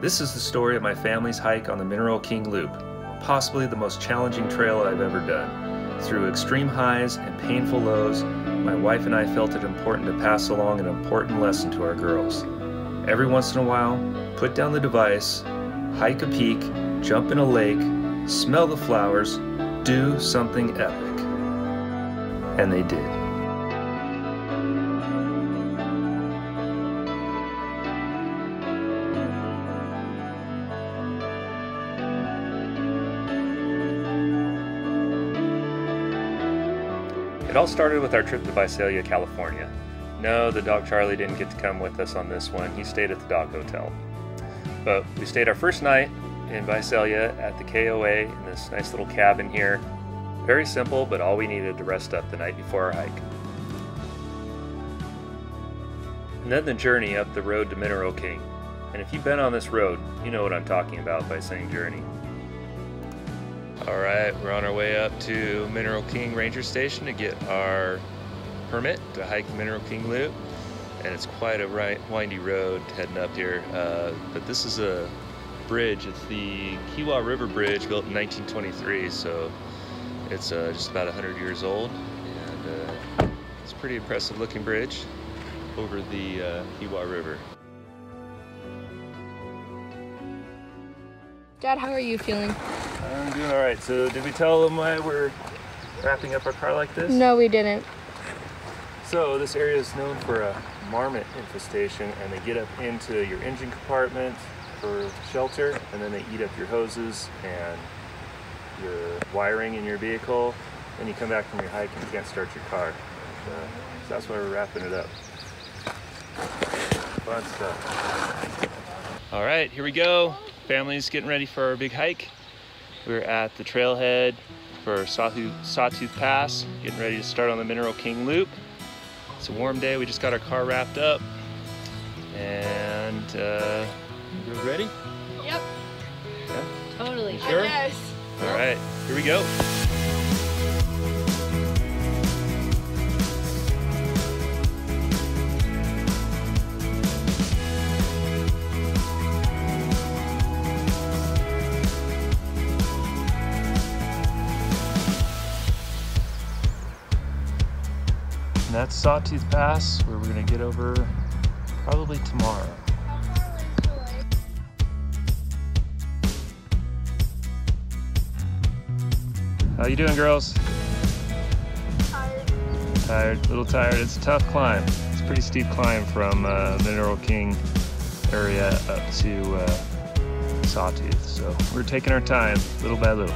This is the story of my family's hike on the Mineral King Loop, possibly the most challenging trail I've ever done. Through extreme highs and painful lows, my wife and I felt it important to pass along an important lesson to our girls. Every once in a while, put down the device, hike a peak, jump in a lake, smell the flowers, do something epic. And they did. It all started with our trip to Visalia, California. No, the dog Charlie didn't get to come with us on this one. He stayed at the dog hotel. But we stayed our first night in Visalia at the KOA in this nice little cabin here. Very simple, but all we needed to rest up the night before our hike. And then the journey up the road to Mineral King. And if you've been on this road, you know what I'm talking about by saying journey. Alright, we're on our way up to Mineral King Ranger Station to get our permit to hike the Mineral King Loop. And it's quite a windy road heading up here. But this is a bridge. It's the Kewah River Bridge built in 1923, so it's just about 100 years old. And it's a pretty impressive looking bridge over the Kewah River. Dad, how are you feeling? I'm doing all right. So did we tell them why we're wrapping up our car like this? No, we didn't. So this area is known for a marmot infestation, and they get up into your engine compartment for shelter, and then they eat up your hoses and your wiring in your vehicle. Then you come back from your hike and you can't start your car. So that's why we're wrapping it up. Fun stuff. All right, here we go. Family's getting ready for our big hike. We're at the trailhead for Sawtooth Pass, getting ready to start on the Mineral King Loop. It's a warm day. We just got our car wrapped up, and we're ready? Yep. Yeah? Totally. You sure? Yes. All right, here we go. And that's Sawtooth Pass, where we're gonna get over probably tomorrow. How you doing, girls? Tired, a little tired. It's a tough climb. It's a pretty steep climb from Mineral King area up to Sawtooth. So we're taking our time, little by little.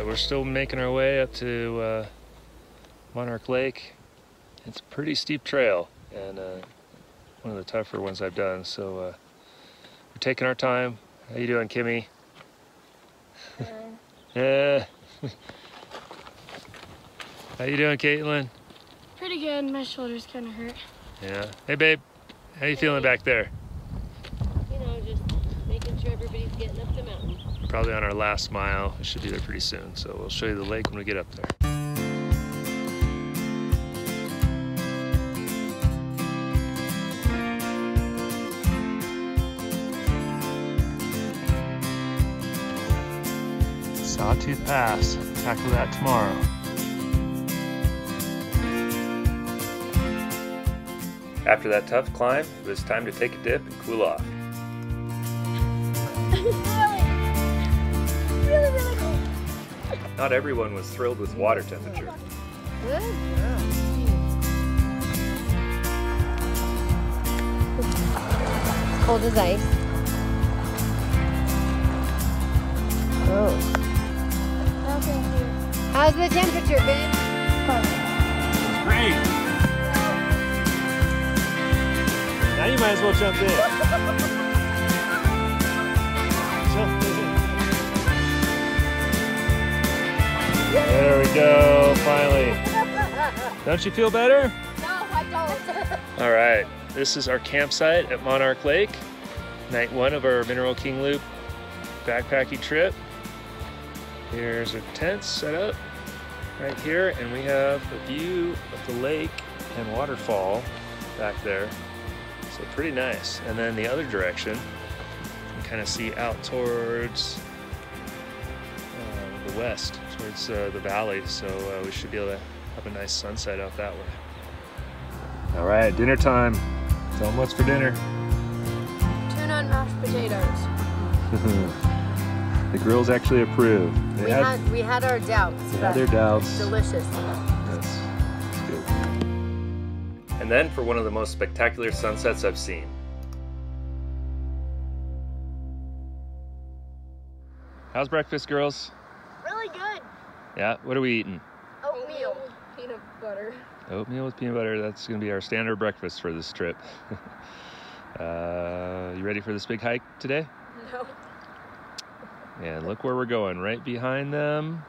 We're still making our way up to Monarch Lake. It's a pretty steep trail, and one of the tougher ones I've done, so we're taking our time. How you doing, Kimmy? Yeah. How you doing, Caitlin? Pretty good. My shoulder's kind of hurt. Yeah. Hey, babe. How you feeling back there? You know, just making sure probably on our last mile. We should be there pretty soon, so we'll show you the lake when we get up there. Sawtooth Pass, tackle that tomorrow. After that tough climb, it was time to take a dip and cool off. Really cool. Not everyone was thrilled with water temperature. Good. Cold as ice. Oh. How's the temperature, babe? It's great. Now you might as well jump in. Jump in. There we go, finally. Don't you feel better? No, I don't. All right, this is our campsite at Monarch Lake. Night 1 of our Mineral King Loop backpacking trip. Here's our tents set up right here, and we have a view of the lake and waterfall back there. So pretty nice. And then the other direction, you can kind of see out towards the west, towards the valley. So we should be able to have a nice sunset out that way. All right, dinner time. Tell them what's for dinner. Tuna and mashed potatoes. The grill's actually approved. We had our doubts. They had their doubts. Delicious. That's good. And then for one of the most spectacular sunsets I've seen. How's breakfast, girls? Really good. Yeah, what are we eating? Oatmeal. Peanut butter. Oatmeal with peanut butter. That's gonna be our standard breakfast for this trip. You ready for this big hike today? No. And look where we're going, right behind them,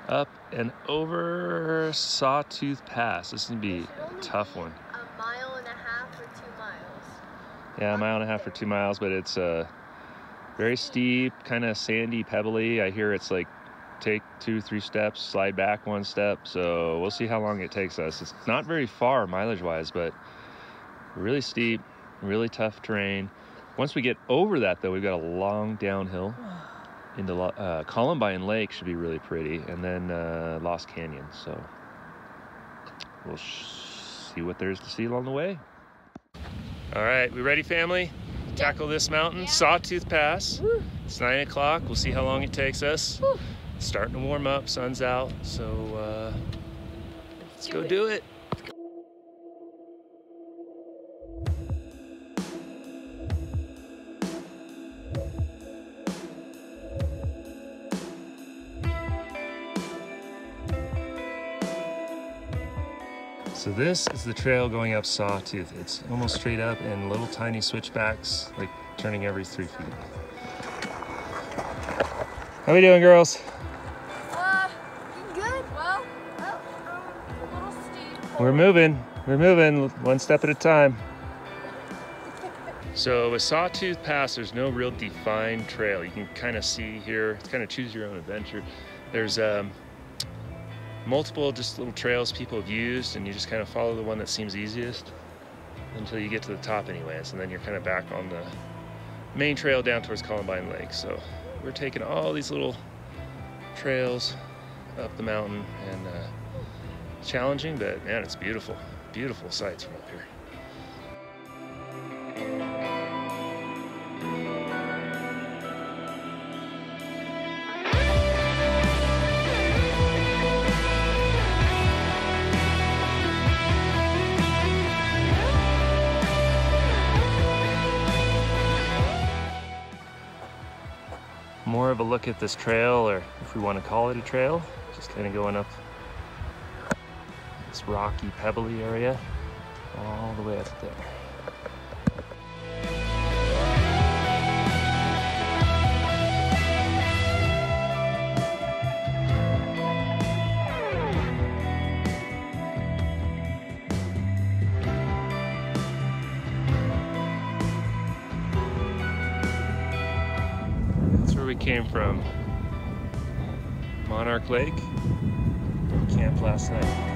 up and over Sawtooth Pass. This is gonna be a tough one. A mile and a half or 2 miles. Yeah, a mile and a half or 2 miles, but it's very steep, kind of sandy, pebbly. I hear it's like take 2-3 steps, slide back 1 step. So we'll see how long it takes us. It's not very far mileage-wise, but really steep, really tough terrain. Once we get over that, though, we've got a long downhill into Columbine Lake. Should be really pretty, and then Lost Canyon. So we'll see what there is to see along the way. All right, we ready, family? Tackle this mountain, Sawtooth Pass. Woo. It's 9 o'clock. We'll see how long it takes us. Woo. It's starting to warm up. Sun's out, so let's go do it. So this is the trail going up Sawtooth. It's almost straight up and little tiny switchbacks, like turning every 3 feet. How we doing, girls? Good. Well, a little steep. We're moving, one step at a time. So with Sawtooth Pass, there's no real defined trail. You can kind of see here, kind of choose your own adventure. There's multiple just little trails people have used, and you just kind of follow the one that seems easiest until you get to the top anyways, and then you're kind of back on the main trail down towards Columbine Lake. So we're taking all these little trails up the mountain, and challenging, but man, it's beautiful. Beautiful sights from up here. More of a look at this trail, or if we want to call it a trail, just kind of going up this rocky, pebbly area all the way up there. we came from. Monarch Lake. We camped last night.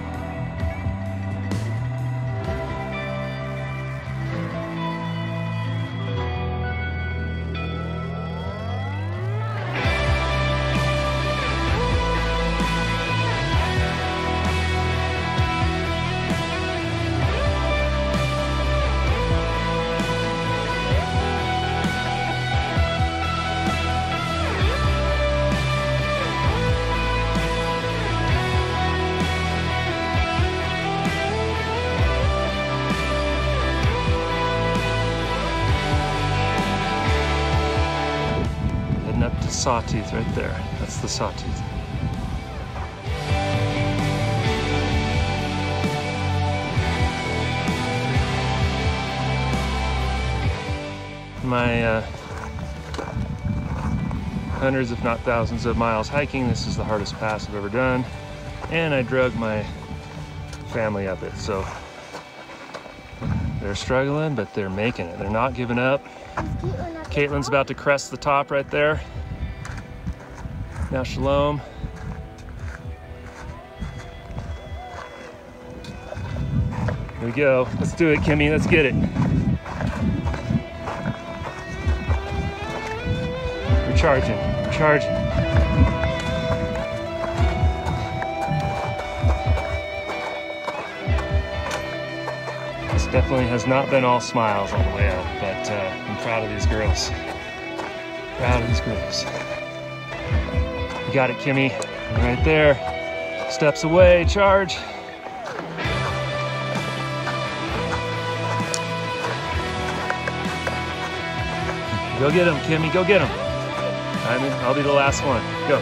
Up to Sawtooth right there. That's the Sawtooth. My hundreds if not thousands of miles hiking, this is the hardest pass I've ever done, and I drug my family up it, so they're struggling, but they're making it. They're not giving up. Caitlin's about to crest the top right there. Now shalom. Here we go. Let's do it, Kimmy. Let's get it. We're charging. We're charging. This definitely has not been all smiles all the way up, but I'm proud of these girls. Proud of these girls. You got it, Kimmy. Right there. Steps away, charge. Go get him, Kimmy, go get him. I'll be the last one. Go.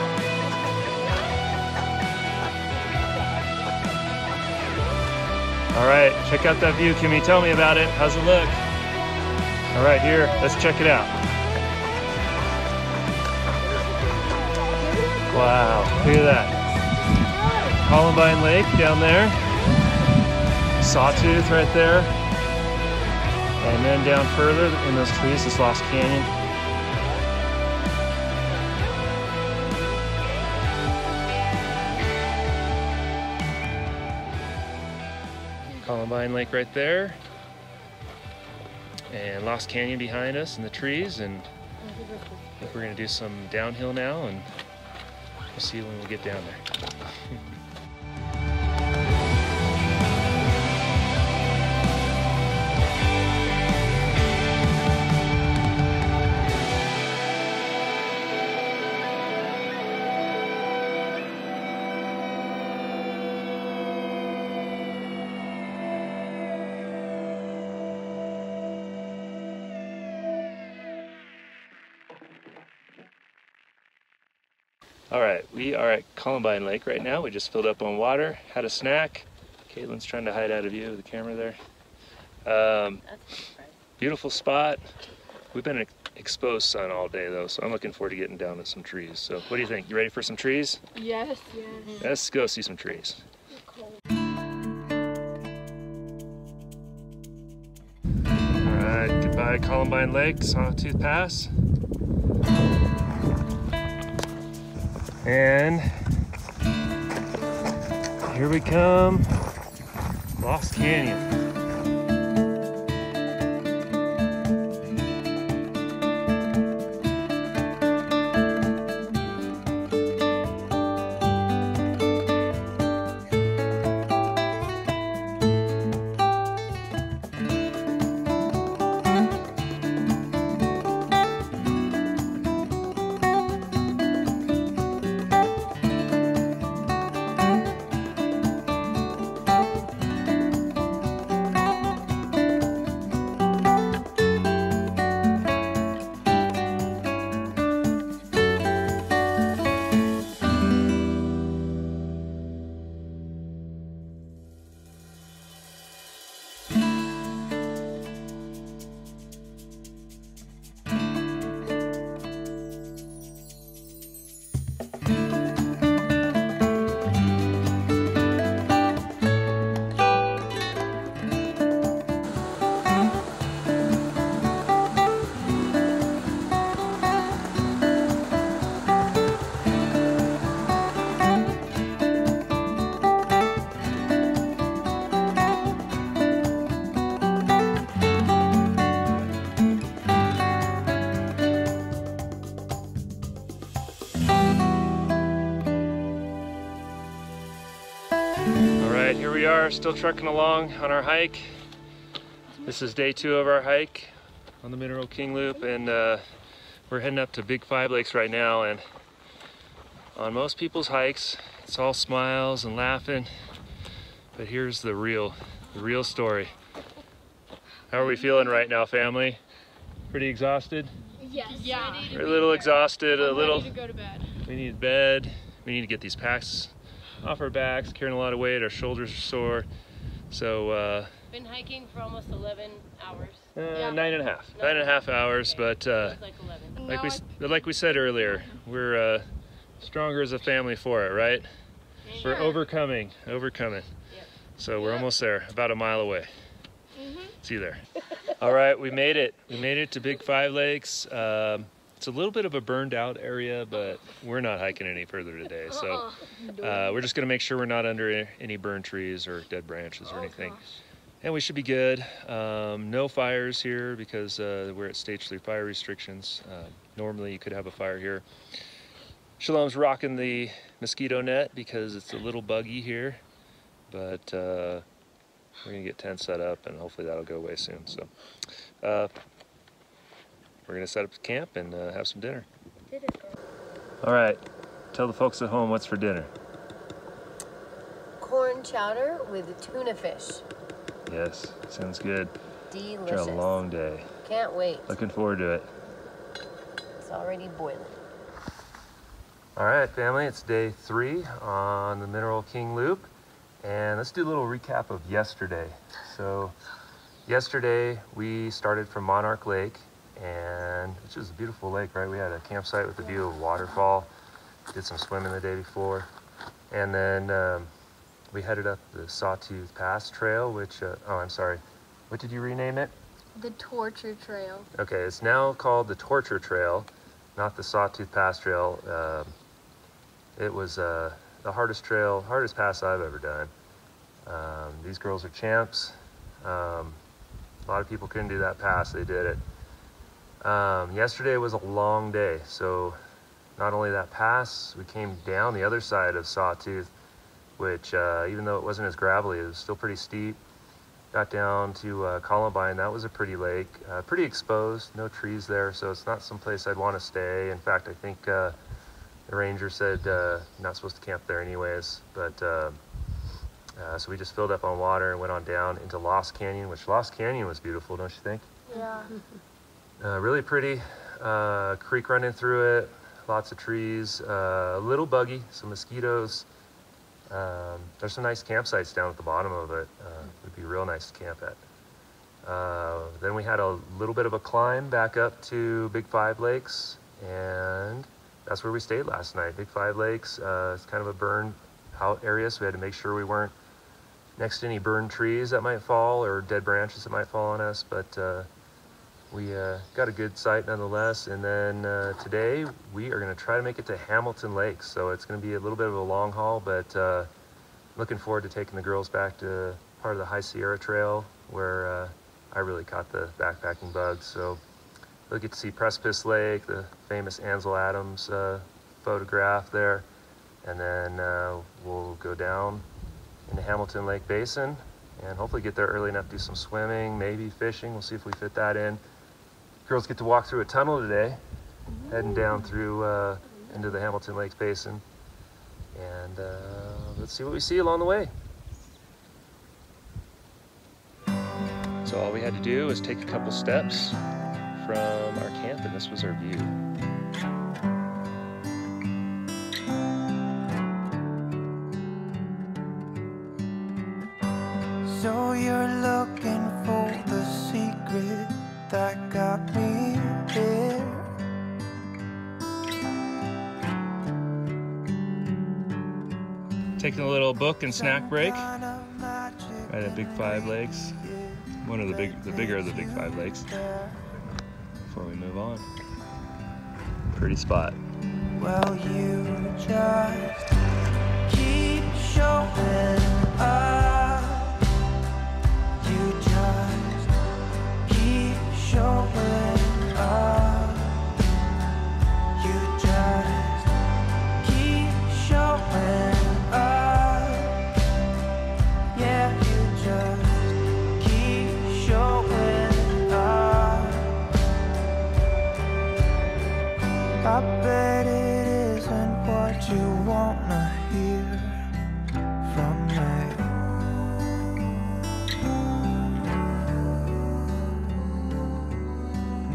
All right, check out that view, Kimmy. Tell me about it. How's it look? All right, here, let's check it out. Wow, look at that. Columbine Lake down there. Sawtooth right there. And then down further in those trees is Lost Canyon. Columbine Lake right there. And Lost Canyon behind us in the trees. And I think we're gonna do some downhill now, and we'll see when we get down there. All right, we are at Columbine Lake right now. We just filled up on water, had a snack. Caitlin's trying to hide out of view of the camera there. Beautiful spot. We've been in exposed sun all day though, so I'm looking forward to getting down to some trees. So what do you think? You ready for some trees? Yes, yes. Let's go see some trees. All right, goodbye Columbine Lake, Sawtooth Pass. And here we come, Lost Canyon. are still trucking along on our hike. This is day 2 of our hike on the Mineral King Loop, and we're heading up to Big Five Lakes right now. And on most people's hikes, it's all smiles and laughing, but here's the real story. How are we feeling right now, family? Pretty exhausted? Yes. Yeah. We're a little exhausted, a little. We need to go to bed. We need bed. We need to get these packs off our backs, carrying a lot of weight. Our shoulders are sore. So, been hiking for almost 11 hours. 9.5 hours, okay. But like 11. like we said earlier, we're stronger as a family for it, right? Sure. We're overcoming. Yep. So we're almost there, about a mile away. See you there. All right, we made it. We made it to Big Five Lakes. It's a little bit of a burned out area, but we're not hiking any further today. So we're just gonna make sure we're not under any burned trees or dead branches or anything. Gosh. And we should be good. No fires here because we're at stage 3 fire restrictions. Normally you could have a fire here. Shalom's rocking the mosquito net because it's a little buggy here, but we're gonna get tents set up and hopefully that'll go away soon. So we're gonna set up camp and have some dinner. All right, tell the folks at home what's for dinner. Corn chowder with tuna fish. Yes, sounds good. Delicious. After a long day. Can't wait. Looking forward to it. It's already boiling. All right, family, it's day 3 on the Mineral King Loop. And let's do a little recap of yesterday. So yesterday we started from Monarch Lake, and which is a beautiful lake, right? We had a campsite with a view of a waterfall. Did some swimming the day before. And then we headed up the Sawtooth Pass Trail, which, oh, I'm sorry. What did you rename it? The Torture Trail. Okay, it's now called the Torture Trail, not the Sawtooth Pass Trail. It was the hardest pass I've ever done. These girls are champs. A lot of people couldn't do that pass, they did it. Yesterday was a long day, so not only that pass, we came down the other side of Sawtooth, which even though it wasn't as gravelly, it was still pretty steep. Got down to Columbine. That was a pretty lake, pretty exposed, no trees there, so it's not someplace I'd want to stay. In fact, I think the ranger said you're not supposed to camp there anyways, but so we just filled up on water and went on down into Lost Canyon, which Lost Canyon was beautiful, don't you think? Yeah. Really pretty, creek running through it, lots of trees, a little buggy, some mosquitoes. There's some nice campsites down at the bottom of it. Would be real nice to camp at. Then we had a little bit of a climb back up to Big Five Lakes, and that's where we stayed last night. Big Five Lakes, it's kind of a burned out area, so we had to make sure we weren't next to any burned trees that might fall or dead branches that might fall on us, but we got a good sight nonetheless. And then today we are going to try to make it to Hamilton Lake, so it's going to be a little bit of a long haul, but looking forward to taking the girls back to part of the High Sierra Trail where I really caught the backpacking bug. So we'll get to see Precipice Lake, the famous Ansel Adams photograph there, and then we'll go down into Hamilton Lake Basin and hopefully get there early enough to do some swimming, maybe fishing. We'll see if we fit that in. Girls get to walk through a tunnel today, heading down through into the Hamilton Lake Basin, and let's see what we see along the way. So all we had to do was take a couple steps from our camp, and this was our view. So you're looking for the secret that got me here. Taking a little book and snack break right at Big Five Lakes. One of the bigger of the Big Five Lakes. Before we move on. Pretty spot. Well, you just keep showing up. You just keep showing up. You just keep showing up. Yeah. I bet it isn't what you wanna hear from me.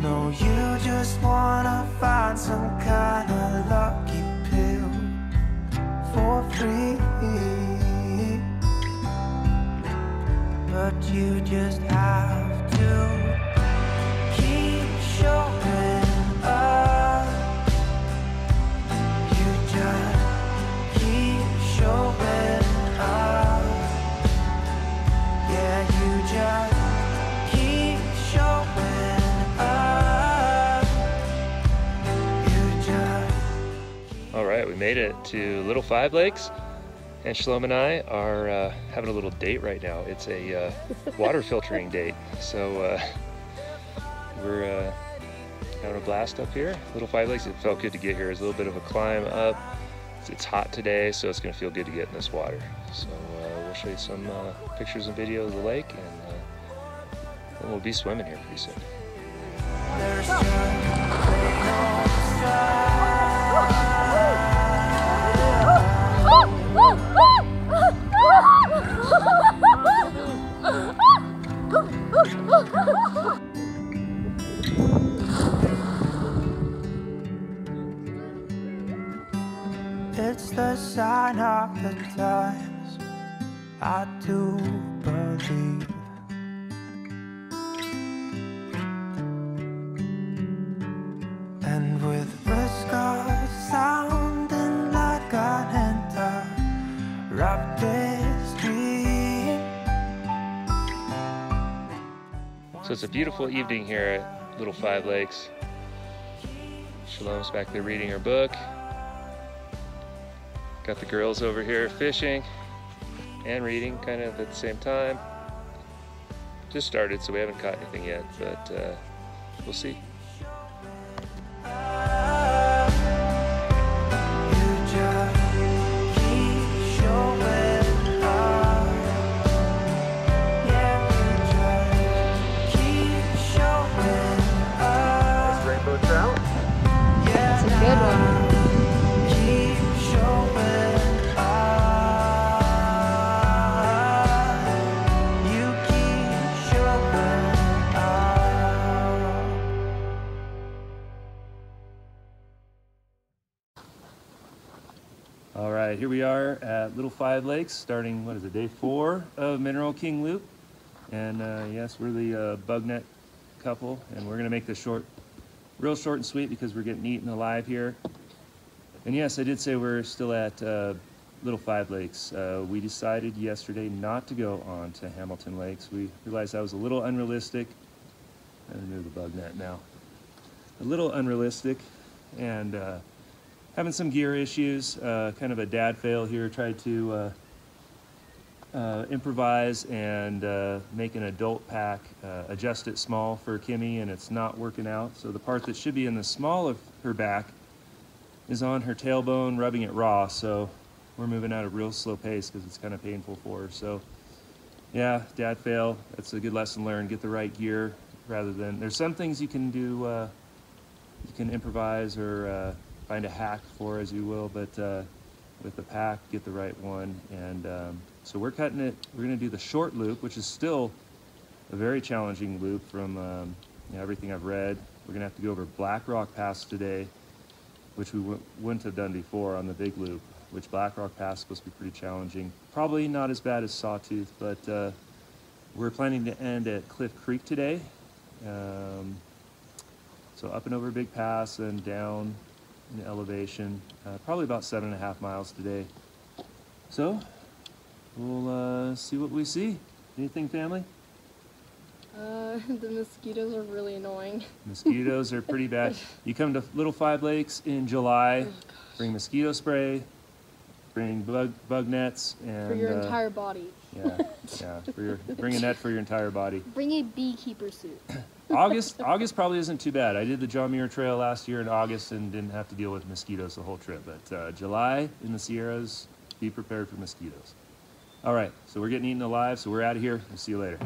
No, you just wanna find some kind of lucky pill for free, but you just have to keep showing up. You just keep showing up. Yeah, you just keep showing up. You just. All right, we made it to Little Five Lakes, and Shalom and I are having a little date right now. It's a water filtering date, so we're having a blast up here. Little Five Lakes, it felt good to get here. It's a little bit of a climb up. It's hot today, so it's gonna feel good to get in this water. So we'll show you some pictures and video of the lake, and then we'll be swimming here pretty soon. There's just plain old it's the sign of the times, I do believe. And with whiskers sounding like an interrupted stream. So it's a beautiful evening here at Little Five Lakes. Shalom's back there reading her book. Got the girls over here fishing and reading kind of at the same time. Just started, so we haven't caught anything yet, but we'll see. All right, here we are at Little Five Lakes, starting, what is it, day 4 of Mineral King Loop. And yes, we're the bug net couple, and we're gonna make this short, real short and sweet because we're getting eaten alive here. And yes, I did say we're still at Little Five Lakes. We decided yesterday not to go on to Hamilton Lakes. We realized that was a little unrealistic. I'm gonna move the bug net now. A little unrealistic, and having some gear issues, kind of a dad fail here. Tried to improvise and make an adult pack, adjust it small for Kimmy, and it's not working out. So the part that should be in the small of her back is on her tailbone, rubbing it raw. So we're moving at a real slow pace because it's kind of painful for her. So yeah, dad fail. That's a good lesson learned. Get the right gear rather than, there's some things you can do, you can improvise or find a hack for, as you will, but with the pack, get the right one. And so we're cutting it, we're gonna do the short loop, which is still a very challenging loop from you know, everything I've read. We're gonna have to go over Black Rock Pass today, which we wouldn't have done before on the big loop, which Black Rock Pass is supposed to be pretty challenging. Probably not as bad as Sawtooth, but we're planning to end at Cliff Creek today. So up and over Big Pass and down in elevation, probably about 7.5 miles today. So we'll see what we see. Anything, family? The mosquitoes are really annoying. Mosquitoes are pretty bad. You come to Little Five Lakes in July, bring mosquito spray, bring bug nets, and For your entire body. yeah, bring a net for your entire body. Bring a beekeeper suit. August probably isn't too bad. I did the John Muir Trail last year in August and didn't have to deal with mosquitoes the whole trip. But July in the Sierras, be prepared for mosquitoes. All right, so we're getting eaten alive, so we're out of here. We'll see you later.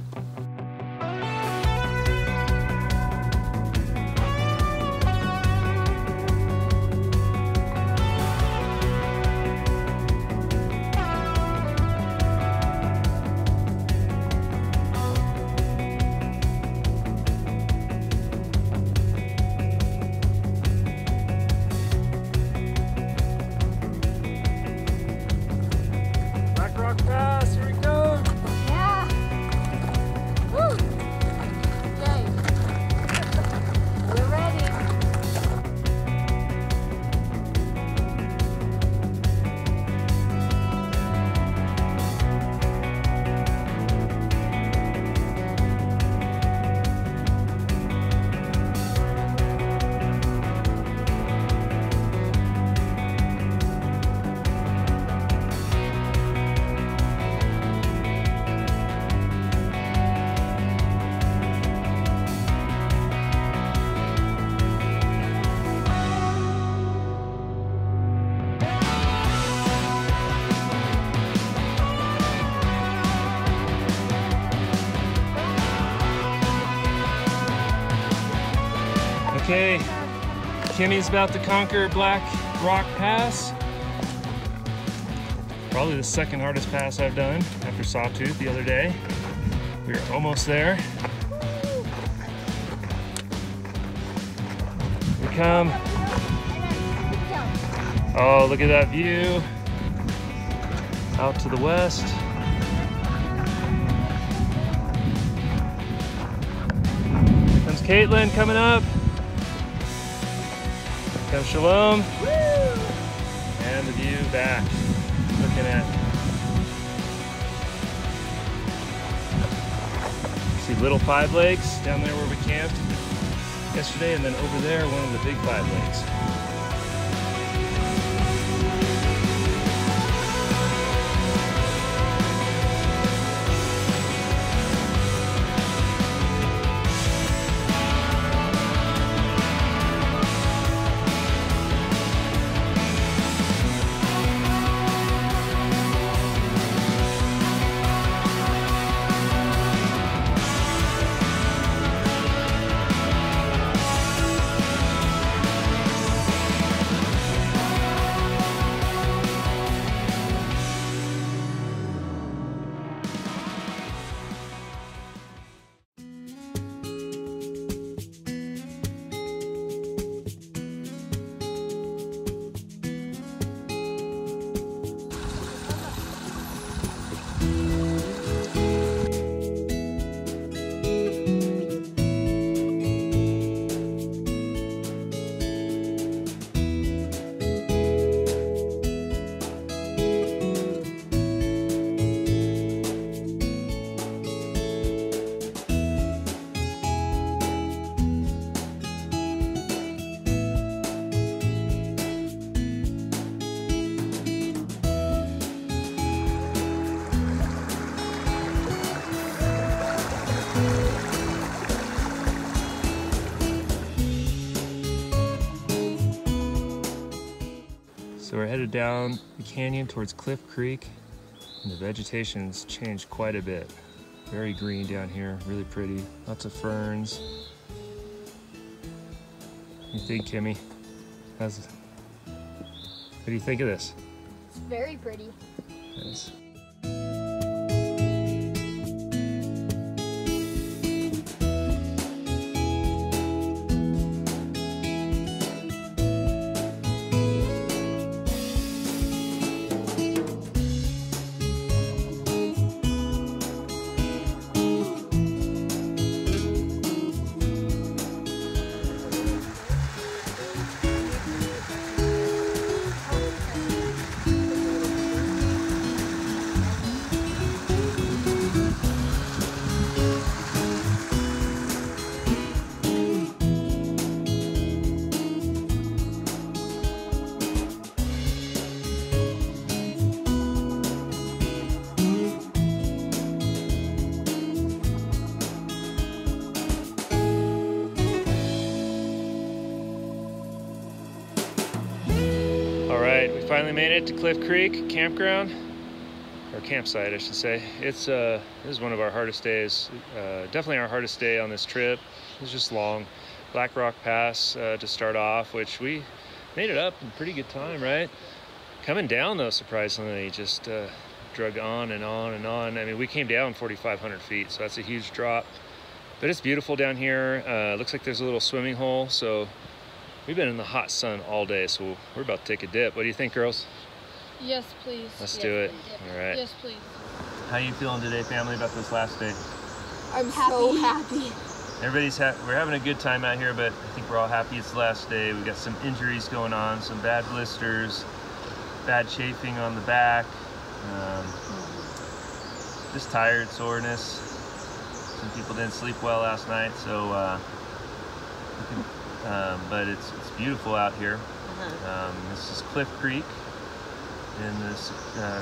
Okay, Kimmy's about to conquer Black Rock Pass. Probably the second hardest pass I've done after Sawtooth the other day. We're almost there. Here we come. Oh, look at that view. Out to the west. Here comes Caitlin coming up. Here comes Shalom. And the view back. Looking at. See Little Five Lakes down there where we camped yesterday, and then over there, one of the big Five Lakes. So we're headed down the canyon towards Cliff Creek, and the vegetation's changed quite a bit. Very green down here, really pretty, lots of ferns. What do you think, Kimmy? What do you think of this? It's very pretty. Yes. Alright, we finally made it to Cliff Creek campground, or campsite I should say. This is one of our hardest days, definitely our hardest day on this trip. It was just long. Black Rock Pass to start off, which we made it up in pretty good time, right? Coming down though, surprisingly, just drug on and on and on. I mean, we came down 4,500 feet, so that's a huge drop. But it's beautiful down here. Looks like there's a little swimming hole, so we've been in the hot sun all day, so we're about to take a dip. What do you think, girls? Yes, please. Let's do it. All right. Yes, please. How you feeling today, family, about this last day? I'm so happy. We're having a good time out here, but I think we're all happy it's the last day. We've got some injuries going on, some bad blisters, bad chafing on the back, just tired, soreness. Some people didn't sleep well last night, so but it's beautiful out here. This is Cliff Creek in the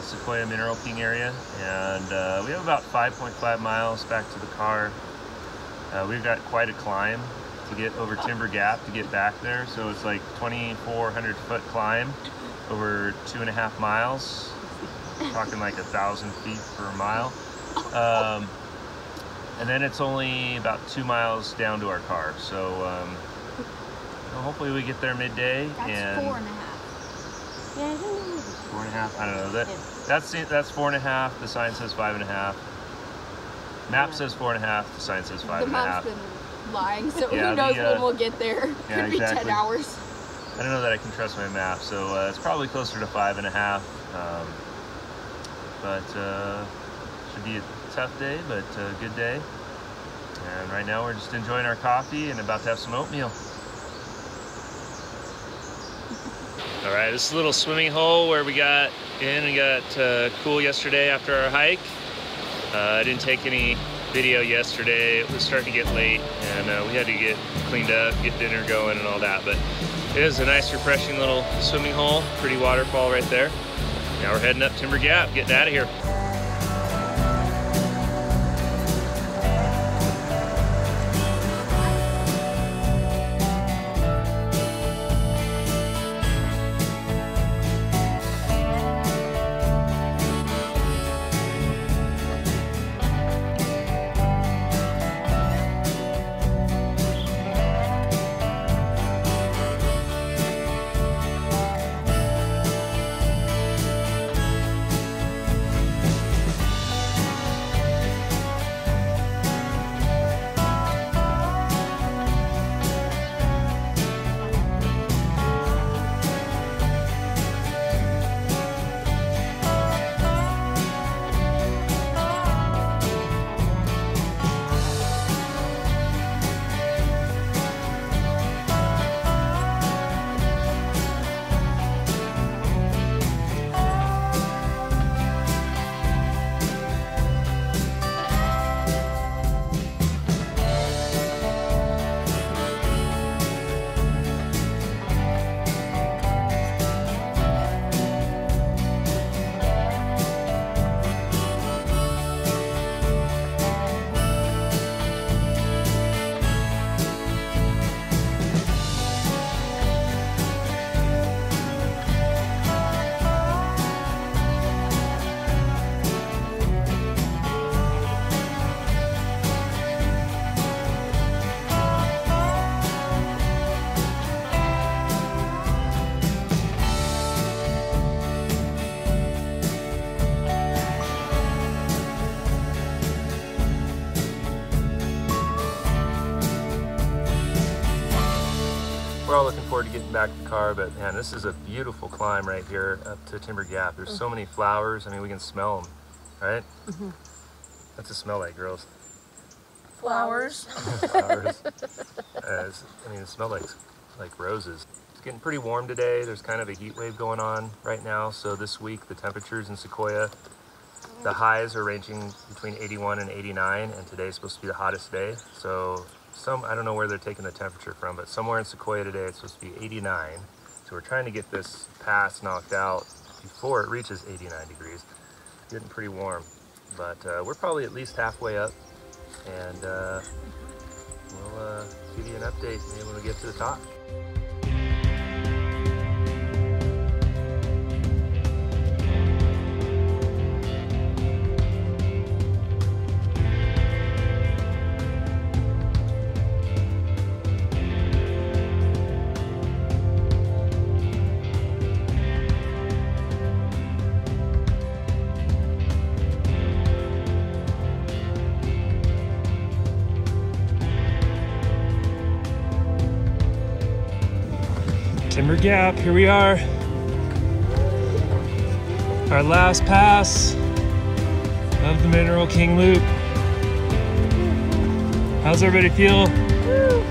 Sequoia Mineral King area, and we have about 5.5 miles back to the car. We've got quite a climb to get over Timber Gap to get back there, so it's like 2,400 foot climb over 2.5 miles. Talking like 1,000 feet per mile. And then it's only about 2 miles down to our car, so hopefully we get there midday. That's 4.5. Yeah, I don't know. 4.5. I don't know. That's 4.5. The sign says 5.5. Map says 4.5. The sign says 5.5. The map's been lying, so Yeah, who knows when we'll get there. yeah, Could be 10 exactly. hours. I don't know that I can trust my map, so it's probably closer to 5.5. But should be a tough day, but a good day. And right now we're just enjoying our coffee and about to have some oatmeal. All right, this is a little swimming hole where we got in and got cool yesterday after our hike. I didn't take any video yesterday. It was starting to get late and we had to get cleaned up, get dinner going and all that. But it is a nice, refreshing little swimming hole. Pretty waterfall right there. Now we're heading up Timber Gap, getting out of here. We're all looking forward to getting back to the car, but man, this is a beautiful climb right here up to Timber Gap. There's so many flowers. I mean, we can smell them, right? Mm-hmm. What's it smell like, girls? Flowers. Flowers. I mean, it smells like roses. It's getting pretty warm today. There's kind of a heat wave going on right now. So this week, the temperatures in Sequoia, the highs are ranging between 81 and 89, and today's supposed to be the hottest day. So I don't know where they're taking the temperature from, but somewhere in Sequoia today it's supposed to be 89. So we're trying to get this pass knocked out before it reaches 89 degrees. Getting pretty warm, but we're probably at least halfway up, and we'll give you an update maybe when we get to the top. Timber Gap, here we are. Our last pass of the Mineral King Loop. How's everybody feel? Woo.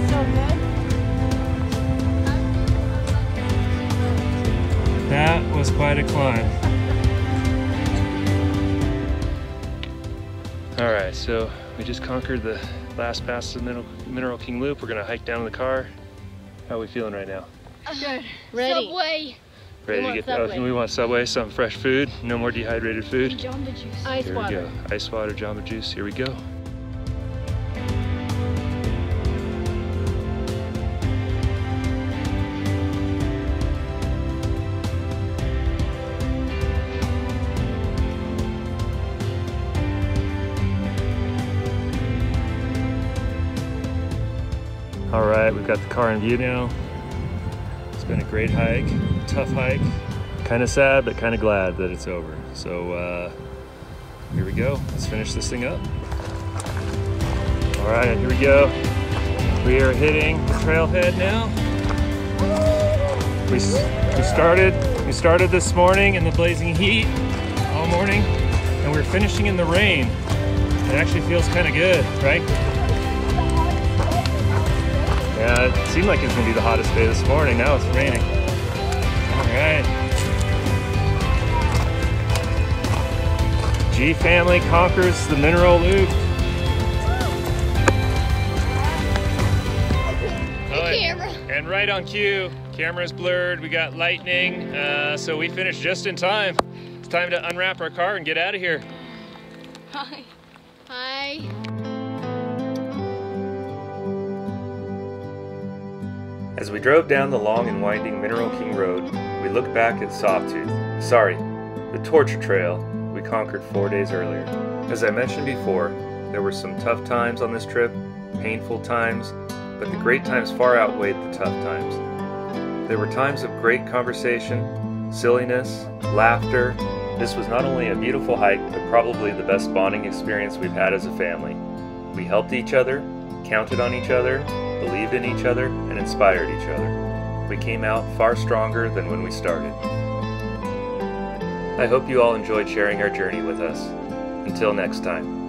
So good. That was quite a climb. All right, so we just conquered the last pass of the Mineral King Loop. We're gonna hike down to the car. How are we feeling right now? Good. Ready. Subway. Ready to get Subway. We want Subway, some fresh food, no more dehydrated food. Jamba Juice. Ice Here water. we go. Ice water, Jamba Juice, here we go. All right, right, we've got the car in view now. It's been a great hike, tough hike. Kind of sad, but kind of glad that it's over. So here we go. Let's finish this thing up. All right, here we go. We are hitting the trailhead now. We started this morning in the blazing heat all morning, and we're finishing in the rain. It actually feels kind of good, right? Yeah, it seemed like it was gonna be the hottest day this morning. Now it's raining. All right. G family conquers the mineral loop. And right on cue, camera's blurred, we got lightning, so we finished just in time. It's time to unwrap our car and get out of here. Hi. Hi. As we drove down the long and winding Mineral King Road, we looked back at the torture trail we conquered 4 days earlier. As I mentioned before, there were some tough times on this trip, painful times, but the great times far outweighed the tough times. There were times of great conversation, silliness, laughter. This was not only a beautiful hike, but probably the best bonding experience we've had as a family. We helped each other, counted on each other, believed in each other, and inspired each other. We came out far stronger than when we started. I hope you all enjoyed sharing our journey with us. Until next time.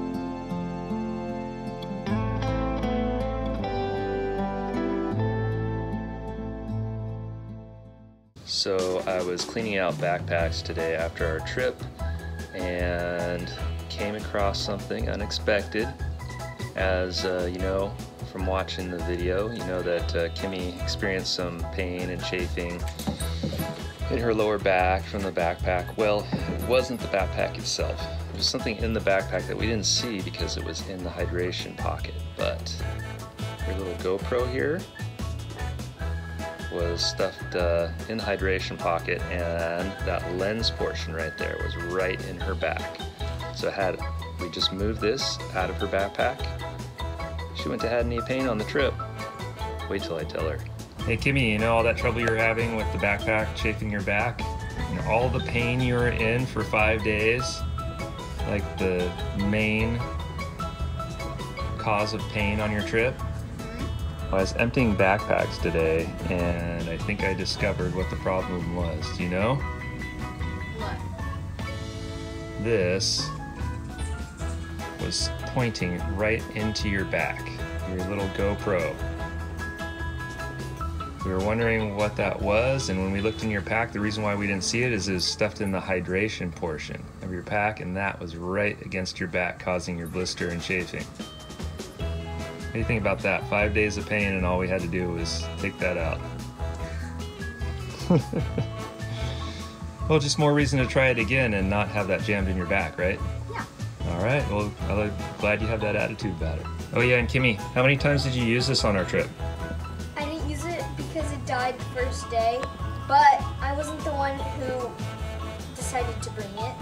So I was cleaning out backpacks today after our trip and came across something unexpected. As you know from watching the video, you know that Kimmy experienced some pain and chafing in her lower back from the backpack. Well, it wasn't the backpack itself. It was something in the backpack that we didn't see because it was in the hydration pocket. But her little GoPro here was stuffed in the hydration pocket, and that lens portion right there was right in her back. So we just moved this out of her backpack. She wouldn't have had any pain on the trip. Wait till I tell her. Hey Kimmy, you know all that trouble you're having with the backpack chafing your back? And all the pain you were in for 5 days? Like the main cause of pain on your trip? I was emptying backpacks today, and I think I discovered what the problem was. Do you know? What? This was pointing right into your back, your little GoPro. We were wondering what that was, and when we looked in your pack, the reason why we didn't see it is it was stuffed in the hydration portion of your pack, and that was right against your back, causing your blister and chafing. What do you think about that? 5 days of pain, and all we had to do was take that out. Well, just more reason to try it again and not have that jammed in your back, right? Yeah. All right, well, I'm glad you have that attitude about it. Oh yeah, and Kimmy, how many times did you use this on our trip? I didn't use it because it died the first day, but I wasn't the one who decided to bring it.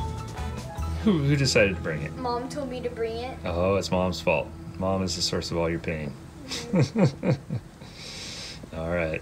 Who decided to bring it? Mom told me to bring it. Oh, it's Mom's fault. Mom is the source of all your pain. All right.